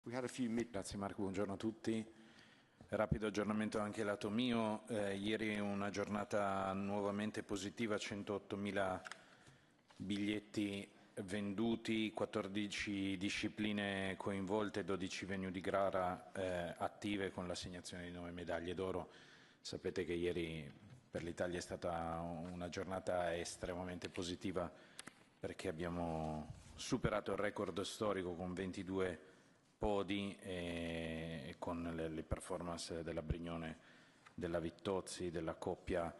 Grazie Marco, buongiorno a tutti. Rapido aggiornamento anche lato mio. Ieri una giornata nuovamente positiva, 108.000 biglietti venduti, 14 discipline coinvolte, 12 venue di gara attive con l'assegnazione di 9 medaglie d'oro. Sapete che ieri per l'Italia è stata una giornata estremamente positiva perché abbiamo superato il record storico con 22 podi e con le performance della Brignone, della Vittozzi, della coppia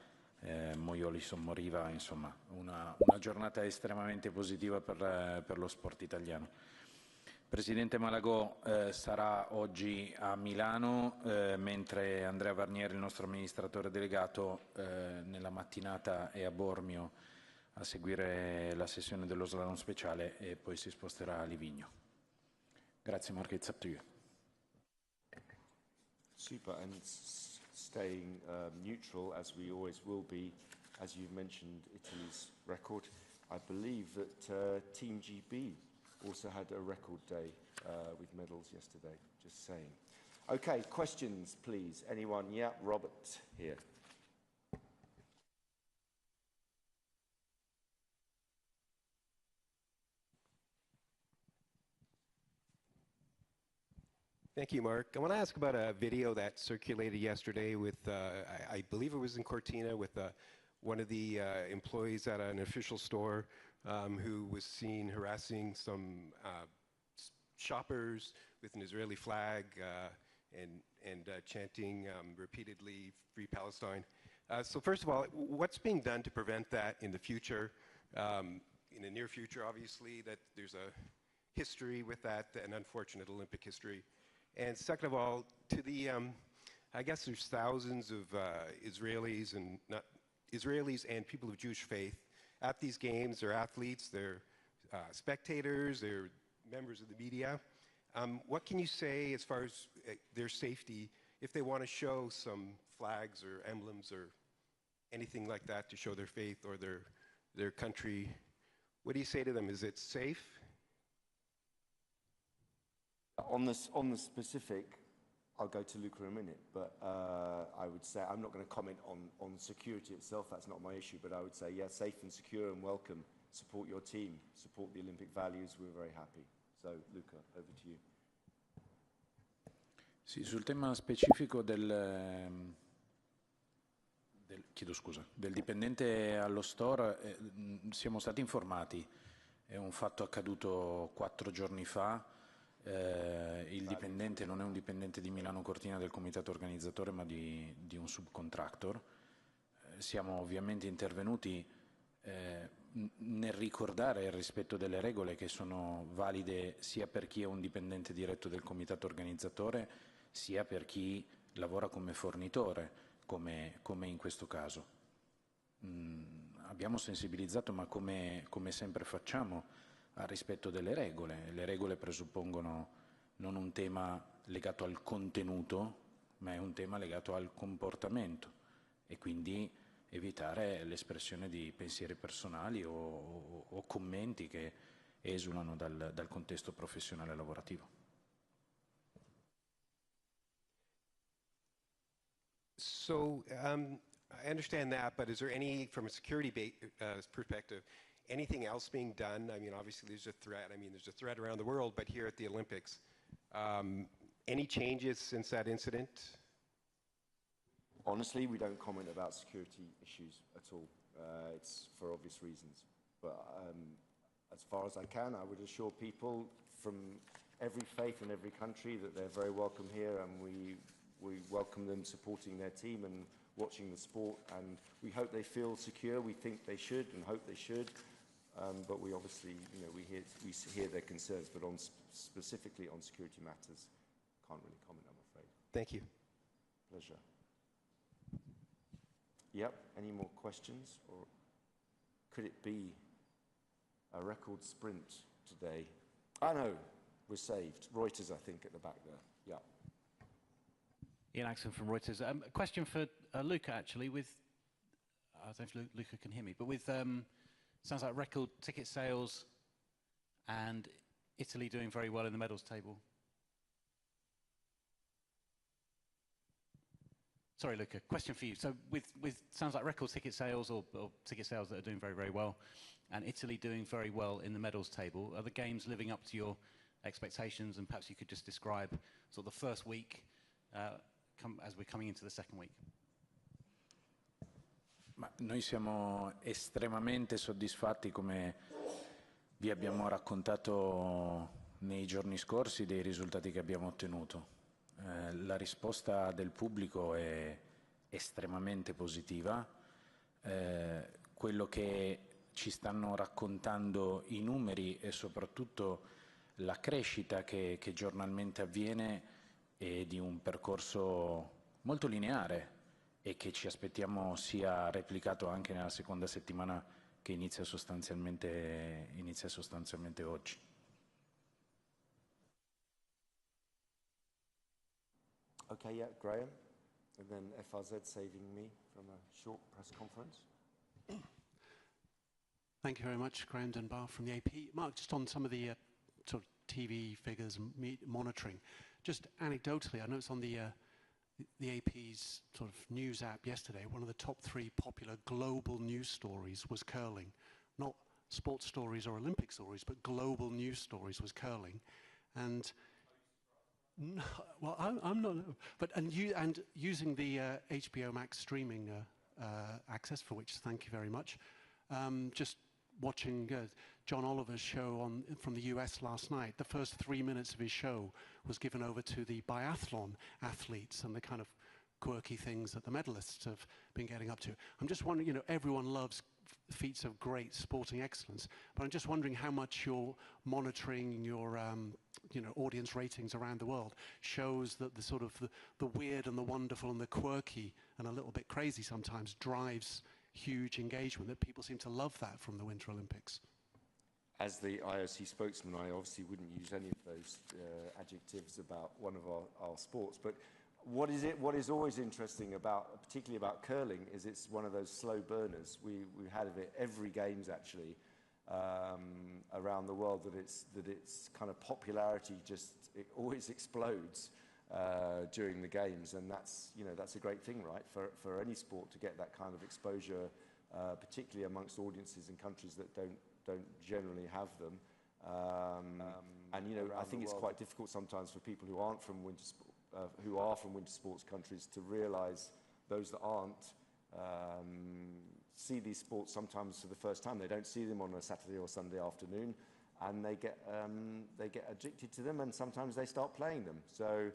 Moioli-Sommoriva, insomma una giornata estremamente positiva per lo sport italiano. Presidente Malagò sarà oggi a Milano, mentre Andrea Varnieri, il nostro amministratore delegato, nella mattinata è a Bormio a seguire la sessione dello slalom speciale e poi si sposterà a Livigno. Grazie Mark, it's up to you. Super, and staying neutral as we always will be, as you've mentioned Italy's record. I believe that Team GB also had a record day with medals yesterday, just saying. Okay, questions please. Anyone? Yeah, Robert here. Thank you, Mark. I want to ask about a video that circulated yesterday with, I believe it was in Cortina, with one of the employees at an official store who was seen harassing some shoppers with an Israeli flag and chanting repeatedly, Free Palestine. So first of all, what's being done to prevent that in the future? In the near future, obviously, that there's a history with that, an unfortunate Olympic history. And second of all, to the, I guess there's thousands of Israelis and people of Jewish faith at these games. They're athletes, they're spectators, they're members of the media. What can you say as far as their safety if they want to show some flags or emblems or anything like that to show their faith or their country? What do you say to them? Is it safe? On the specific, I'll go to Luca in a minute, but I would say I'm not going to comment on security itself. That's not my issue, but I would say, yeah, safe and secure and welcome. Support your team, support the Olympic values. We're very happy. So, Luca, over to you. Sì, sul tema specifico del dipendente allo store, siamo stati informati. È un fatto accaduto 4 giorni fa. Il dipendente non è un dipendente di Milano-Cortina del comitato organizzatore, ma di un subcontractor. Siamo ovviamente intervenuti nel ricordare il rispetto delle regole che sono valide sia per chi è un dipendente diretto del comitato organizzatore, sia per chi lavora come fornitore, come in questo caso. Abbiamo sensibilizzato, ma come sempre facciamo, al rispetto delle regole. Le regole presuppongono non un tema legato al contenuto, ma è un tema legato al comportamento e quindi evitare l'espressione di pensieri personali o commenti che esulano dal contesto professionale lavorativo. So I understand that, but is there any, from a security perspective, anything else being done? I mean, obviously there's a threat. I mean, there's a threat around the world, but here at the Olympics, any changes since that incident? Honestly, we don't comment about security issues at all. It's for obvious reasons. But as far as I can, I would assure people from every faith and every country that they're very welcome here, and we welcome them supporting their team and watching the sport, and we hope they feel secure. We think they should and hope they should. But we obviously, you know, we hear their concerns, but specifically on security matters, can't really comment, I'm afraid. Thank you. Pleasure. Yep, any more questions? Or could it be a record sprint today? I know, we're saved. Reuters, I think, at the back there. Yeah. Ian Axon from Reuters. A question for Luca, actually, with, I don't know if Luca can hear me, but with, sounds like record ticket sales and Italy doing very well in the medals table. Sorry, Luca, question for you. So with sounds like record ticket sales or ticket sales that are doing very, very well, and Italy doing very well in the medals table, are the games living up to your expectations? And perhaps you could just describe sort of the first week as we're coming into the second week. Ma noi siamo estremamente soddisfatti, come vi abbiamo raccontato nei giorni scorsi, dei risultati che abbiamo ottenuto. La risposta del pubblico è estremamente positiva. Quello che ci stanno raccontando i numeri e soprattutto la crescita che giornalmente avviene è di un percorso molto lineare e che ci aspettiamo sia replicato anche nella seconda settimana che inizia sostanzialmente oggi. Okay, yeah, Graham, and then FRZ saving me from a short press conference. Thank you very much, Graham Dunbar from the AP. Mark, just on some of the sort of TV figures and monitoring, just anecdotally, I noticed on the AP's sort of news app yesterday, one of the top 3 popular global news stories was curling. Not sports stories or Olympic stories, but global news stories was curling. And no, well, I'm not, but and using the HBO Max streaming access, for which thank you very much. Just watching John Oliver's show from the US last night. The first 3 minutes of his show was given over to the biathlon athletes and the kind of quirky things that the medalists have been getting up to. I'm just wondering, you know, everyone loves feats of great sporting excellence, but I'm just wondering how much you're monitoring your you know, audience ratings around the world shows that the sort of the weird and the wonderful and the quirky and a little bit crazy sometimes drives huge engagement, that people seem to love that from the Winter Olympics. As the IOC spokesman, I obviously wouldn't use any of those adjectives about one of our sports, but what is always interesting about, particularly about curling, is it's one of those slow burners. We had it every games actually around the world, that its kind of popularity it always explodes during the games, and that's a great thing, right? For any sport to get that kind of exposure, particularly amongst audiences in countries that don't generally have them. And you know, I think it's quite difficult sometimes for people who aren't from winter sports countries to realise, those that aren't, see these sports sometimes for the first time. They don't see them on a Saturday or Sunday afternoon, and they get addicted to them, and sometimes they start playing them. So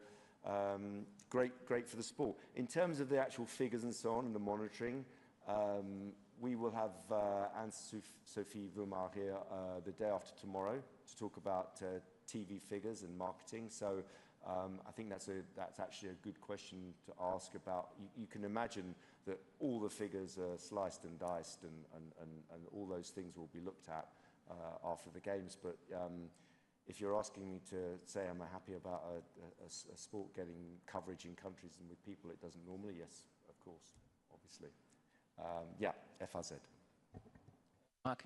great for the sport. In terms of the actual figures and so on and the monitoring, we will have Anne-Sophie Vumar here the day after tomorrow to talk about TV figures and marketing. So I think that's actually a good question to ask about. You can imagine that all the figures are sliced and diced, and all those things will be looked at after the games. But if you're asking me to say am I happy about a sport getting coverage in countries and with people it doesn't normally, yes, of course, obviously. Yeah, FRZ. Mark,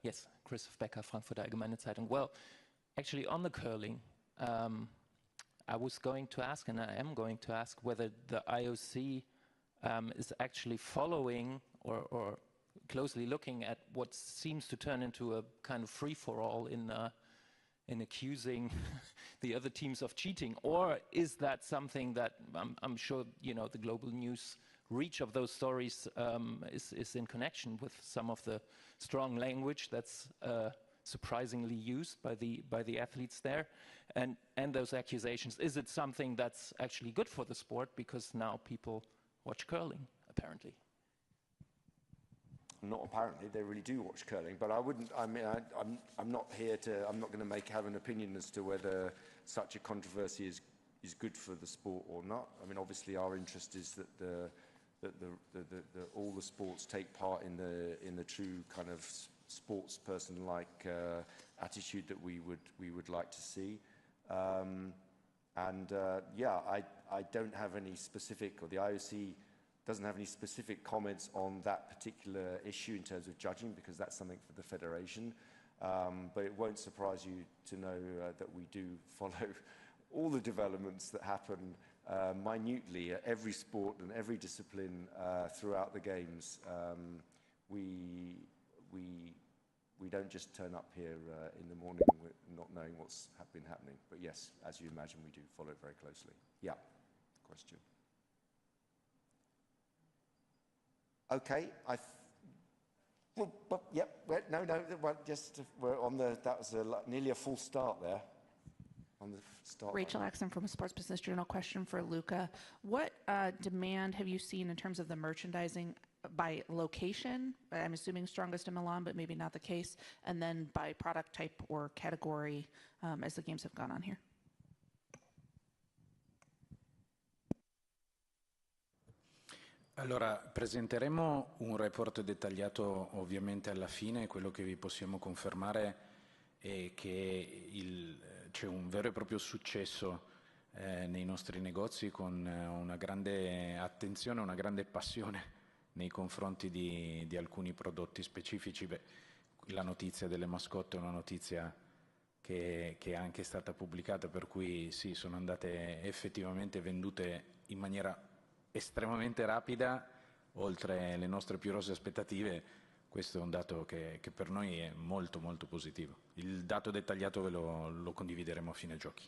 yes, Christoph Becker, Frankfurter Allgemeine Zeitung. Well, actually on the curling, I was going to ask, and I am going to ask, whether the IOC is actually following or closely looking at what seems to turn into a kind of free-for-all in accusing the other teams of cheating, or is that something that I'm sure, you know, the global news reach of those stories is in connection with some of the strong language that's surprisingly used by the athletes there, and those accusations. Is it something that's actually good for the sport, because now people watch curling, apparently? Not apparently, they really do watch curling, but I wouldn't, I mean, I'm not here to, I'm not going to have an opinion as to whether such a controversy is good for the sport or not. I mean, obviously our interest is that all the sports take part in the true kind of sports person-like attitude that we would like to see. Yeah, I don't have any specific, or the IOC doesn't have any specific comments on that particular issue in terms of judging, because that's something for the federation. But it won't surprise you to know that we do follow all the developments that happen minutely at every sport and every discipline throughout the games. We don't just turn up here in the morning not knowing what's been happening. But yes, as you imagine, we do follow it very closely. Yeah, question. Okay, we're on the, that was nearly a full start there. On the start. Rachel Axon from a Sports Business Journal. Question for Luca. What demand have you seen in terms of the merchandising by location? I'm assuming strongest in Milan, but maybe not the case. And then by product type or category as the games have gone on here. Allora, presenteremo un report dettagliato ovviamente alla fine. Quello che vi possiamo confermare è che c'è un vero e proprio successo nei nostri negozi, con una grande attenzione, una grande passione nei confronti di alcuni prodotti specifici. Beh, la notizia delle mascotte è una notizia che è anche stata pubblicata, per cui sì, sono andate effettivamente vendute in maniera estremamente rapida, oltre le nostre più rose aspettative. Questo è un dato che per noi è molto molto positivo. Il dato dettagliato lo condivideremo a fine giochi.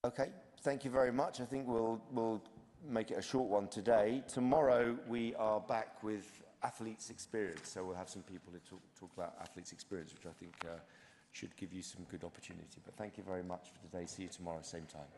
Okay, thank you very much. I think we'll make it a short one today. Tomorrow we are back with athletes experience, so we'll have some people to talk about athletes experience, which I think should give you some good opportunity. But thank you very much for today. See you tomorrow, same time.